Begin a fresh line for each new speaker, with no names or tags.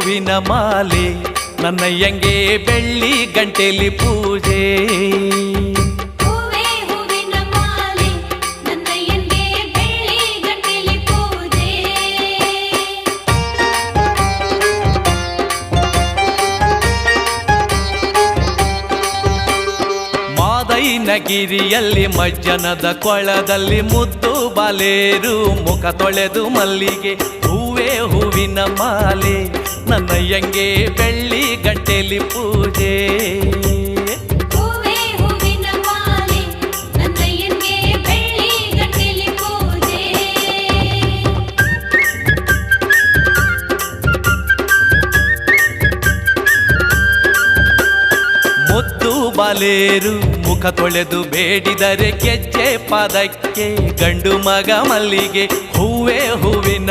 ಹೂವಿನ ಮಾಲೆ ನನ್ನಯ್ಯಂಗೆ ಬೆಳ್ಳಿ ಗಂಟೆಲಿ ಪೂಜೆ ನಗಿರಿಯಲ್ಲಿ ಮಜ್ಜನದ ಕೊಳದಲ್ಲಿ ಮುದ್ದು ಬಾಲೇರು ಮುಖ ತೊಳೆದು ಮಲ್ಲಿಗೆ ಹೂವೇ ಹೂವಿನ ಮಾಲೆ ನನ್ನಯ್ಯಂಗೆ ಬೆಳ್ಳಿ ಗಂಟೆಲಿ ಪೂಜೆ ಮುದ್ದು ಬಾಲೇರು ಮುಖ ತೊಳೆದು ಬೇಡಿದರೆ ಕೆಚ್ಚೆ ಪಾದಕ್ಕೆ ಗಂಡು ಮಗ ಮಲ್ಲಿಗೆ ಹೂವೇ ಹೂವಿನ